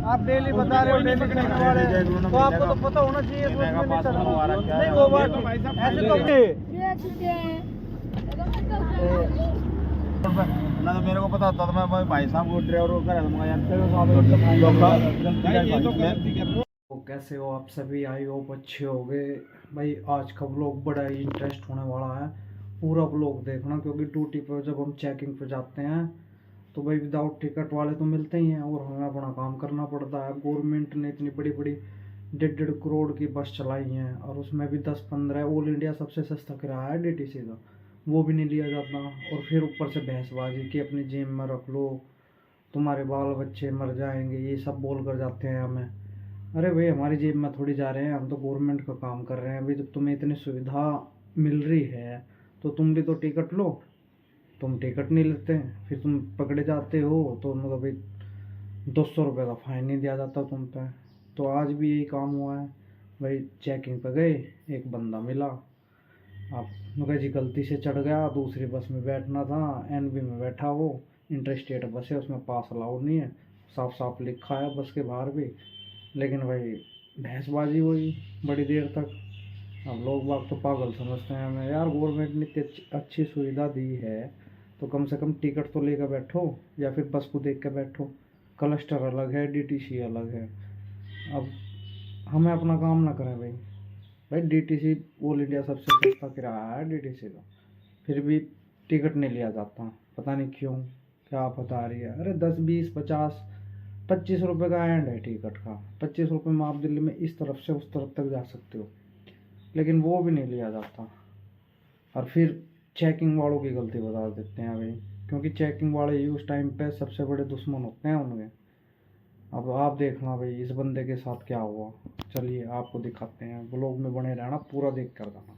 आप डेली बता रहे हो डेली करने वाले, तो आपको तो पता होना चाहिए नहीं वो बात ऐसे तो ना तो मेरे को पता होता तो मैं भाई साहब को ड्राइवर को करा दूंगा यार। तो कैसे हो आप सभी? आई होप अच्छे हो गए भाई। आज का व्लॉग बड़ा ही इंटरेस्ट होने वाला है, पूरा व्लॉग देखना, क्योंकि ड्यूटी पर जब हम चेकिंग पर जाते हैं तो भाई विदाउट टिकट वाले तो मिलते ही हैं और हमें अपना काम करना पड़ता है। गवर्नमेंट ने इतनी बड़ी बड़ी 1.5 करोड़ की बस चलाई हैं और उसमें भी 10-15 ऑल इंडिया सबसे सस्ता किराया है DTC का, वो भी नहीं लिया जाता। और फिर ऊपर से बहसबाजी कि अपनी जेब में रख लो, तुम्हारे बाल बच्चे मर जाएंगे, ये सब बोल कर जाते हैं हमें। अरे भाई हमारी जेब में थोड़ी जा रहे हैं, हम तो गवर्नमेंट का काम कर रहे हैं। अभी जब तुम्हें इतनी सुविधा मिल रही है तो तुम भी तो टिकट लो। तुम टिकट नहीं लेते, फिर तुम पकड़े जाते हो तो मतलब भाई 200 रुपये का फाइन नहीं दिया जाता तुम पे। तो आज भी यही काम हुआ है भाई। चेकिंग पे गए, एक बंदा मिला, आप मुझे जी गलती से चढ़ गया, दूसरी बस में बैठना था, NB में बैठा, वो इंटरस्टेट बस है, उसमें पास अलाउड नहीं है, साफ साफ लिखा है बस के बाहर भी। लेकिन भाई बहसबाजी हुई बड़ी देर तक। अब लोग बाग तो पागल समझते हैं हमें। यार गवर्नमेंट ने इतनी अच्छी सुविधा दी है तो कम से कम टिकट तो लेकर बैठो या फिर बस को देख कर बैठो। क्लस्टर अलग है, DTC अलग है। अब हमें अपना काम ना करें भाई। भाई DTC ऑल इंडिया सबसे सस्ता किराया है DTC का, फिर भी टिकट नहीं लिया जाता, पता नहीं क्यों, क्या पता रही है। अरे 10, 20, 50, 25 रुपये का एंड है टिकट का। 25 रुपये में आप दिल्ली में इस तरफ से उस तरफ तक जा सकते हो, लेकिन वो भी नहीं लिया जाता। और फिर चेकिंग वालों की गलती बता देते हैं भाई, क्योंकि चेकिंग वाले ही उस टाइम पे सबसे बड़े दुश्मन होते हैं उनके। अब आप देखना भाई इस बंदे के साथ क्या हुआ। चलिए आपको दिखाते हैं, ब्लॉग में बने रहना, पूरा देख कर जाना।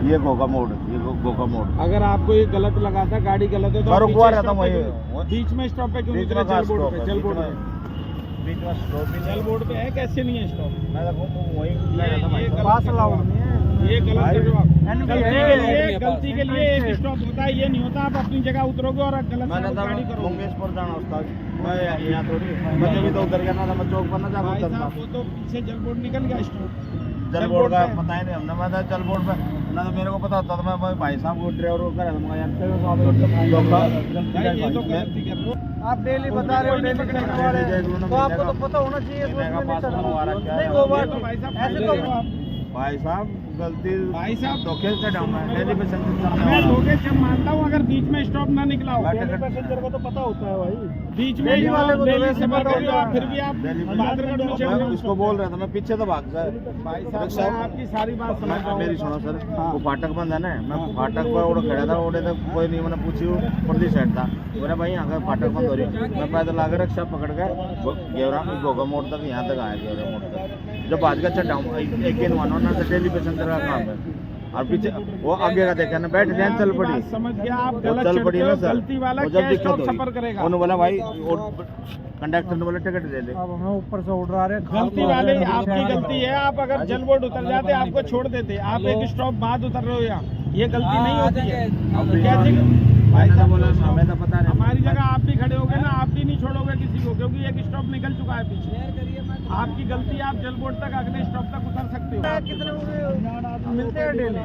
ये गोगा मोड़, ये गोगा मोड़। अगर आपको ये गलत लगा था, गाड़ी गलत है तो रुकवा रहा था वही बीच में स्टॉप पे क्यों नहीं उतरे? जल बोर्ड पे, जल बोर्ड पे बीच में स्टॉप भी जल बोर्ड पे है, कैसे नहीं है स्टॉप? मैं देखो वही लगा था भाई पास अलाउड नहीं है, ये गलत है। गलती के लिए एक स्टॉप होता है, ये नहीं होता आप अपनी जगह उतरोगे और गलत गाड़ी करोगे। मंगेशपुर जाना उसका, मैं यहाँ थोड़ी, मुझे भी तो उतर गया ना, मैं चौक पर ना जाकर उतरता। वो तो पीछे जल बोर्ड निकल गया स्टॉप, जल बोर्ड का पता ही नहीं हमने। मैं था जल बोर्ड पे, ना तो मेरे को पता होता तो मैं भाई साहब को ड्राइवर को करा दूंगा यार। आप डेली बता रहे हो डेली करने वाले, तो आपको तो पता होना चाहिए नहीं वो बात ऐसे तो। भाई साहब गलती, भाई साहब धोखे से डाउन है, डेली पैसेंजर मैं धोखे से मानता हूँ, अगर बीच में स्टॉप ना निकला हो। पैसेंजर को तो पता होता है भाई, बीच में वाले को दिल्ली से मर रहे हो फिर भी आप उसको बोल रहा था, मैं पीछे तो भाग गया। भाई साहब आपकी सारी बात समझ रहा हूं। मेरी सुनो सर, वो फाटक बंद है ना, मैं फाटक पर उड़ खड़ा था, उड़े तक कोई नहीं, मैंने पूछी पुरली साइड था, बोला भाई यहाँ का फाटक बंद हो रही है। मैं पैदल आकर रिक्शा पकड़ कर गेवरा गोगा मोड़ तक, यहाँ तक आया गेवरा मोड़ तक। जब आज का चढ़ा एक दिन मानो ना, डेली पैसेंजर का काम है। और पीछे वो आगे का देखा ना, बैठ जाए चल पड़ी, समझ गया आप, चल पड़ी ना सर। गलती वाला जब दिक्कत सफर करेगा, उन्होंने बोला भाई कंडक्टर ने बोला टिकट दे दे। अब हमें ऊपर से उड़ रहा है, गलती वाले आपकी गलती है। आप अगर जल बोर्ड उतर जाते आपको छोड़ देते, आप एक स्टॉप बाद उतर रहे हो, यहाँ ये गलती नहीं होती है। कैसे भाई साहब बोला हमें तो पता नहीं, हमारी जगह आप भी खड़े होगे ना, आप भी नहीं छोड़ोगे किसी को, क्योंकि एक स्टॉप निकल चुका है पीछे। आपकी गलती, आप जल बोर्ड तक अगले स्टॉप तक उतर सकते हो। कितने मिलते हैं डेली?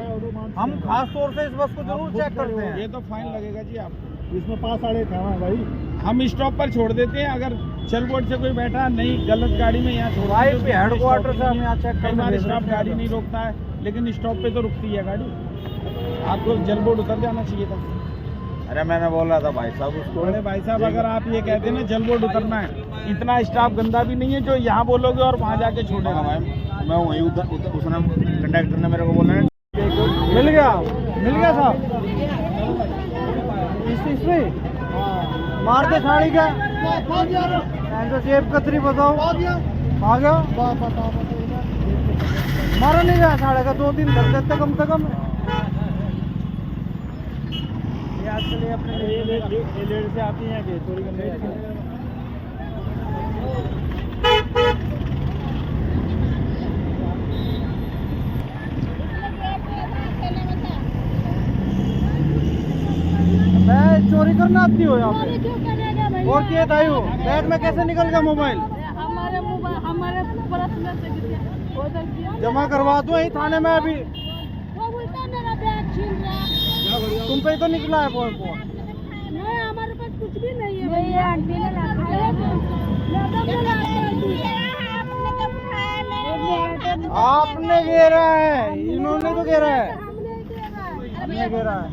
हम खास तौर से इस बस को जरूर चेक करते हैं। ये तो फाइन लगेगा जी आपको, इसमें पास आड़े था भाई। हम स्टॉप पर छोड़ देते हैं, अगर जल बोर्ड से कोई बैठा नहीं गलत गाड़ी में यहाँ छोड़, हेडक्वार्टर से हम यहाँ चेक करते। स्टॉप गाड़ी नहीं रोकता है, लेकिन स्टॉप पे तो रुकती है गाड़ी। आपको जल बोर्ड उतर जाना चाहिए था। अरे मैंने बोल रहा था भाई साहब उसको। अरे भाई साहब अगर आप ये कहते हैं ना जल बोर्ड उतरना है, इतना स्टाफ गंदा भी नहीं है जो यहाँ बोलोगे और वहाँ जाके छोड़ेगा। मैं वहीं उसने कंडक्टर ने मेरे को बोला मिल गया साहब, इसमें मार के साड़ी का जेब कतरी बताओ, आ गया मारा नहीं गया साढ़े का, 2 दिन धर देते कम से कम। आजकल ये अपने लेट से आती हैं कि चोरी करने मैं चोरी करना आती हो यहाँ पे, और बात ये था यूं, बैग में कैसे निकल गया मोबाइल? हमारे पर्स में से गिरा, उधर गिरा। जमा करवा दो यही थाने में अभी। वो बोलता मेरा बैग छीन रहा। तुम पे ही तो निकला है फोन। नहीं, हमारे पास कुछ भी नहीं है। ये आंटी ने रखा है। आपने घेरा है, इन्होंने तो घेरा है। हमने घेरा है।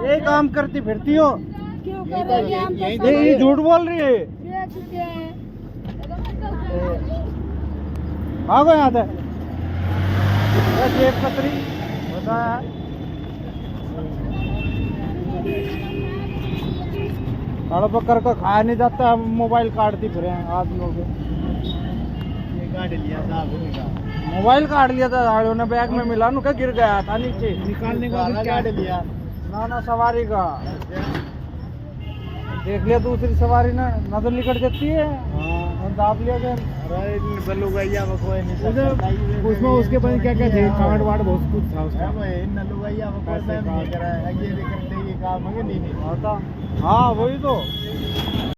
यही काम करती फिरती हो। क्यों करेंगे हम तो? ये झूठ बोल रही है। बेच चुके हैं। भागो यहाँ से। जेब कतरी बताया। सड़क पर कर खाया नहीं जाता, हम मोबाइल काटती फिरे आदमियों के। मोबाइल काट लिया था साड़ियों ने, बैग में मिला नु क्या गिर गया था नीचे। निकालने का काट लिया ना सवारी का। देख लिया दूसरी सवारी ने, नजर निकट जाती है। दाब लिया गया। उसमें उसके पास क्या क्या थे, कार्ड वार्ड बहुत कुछ था उसका। हाँ वही तो।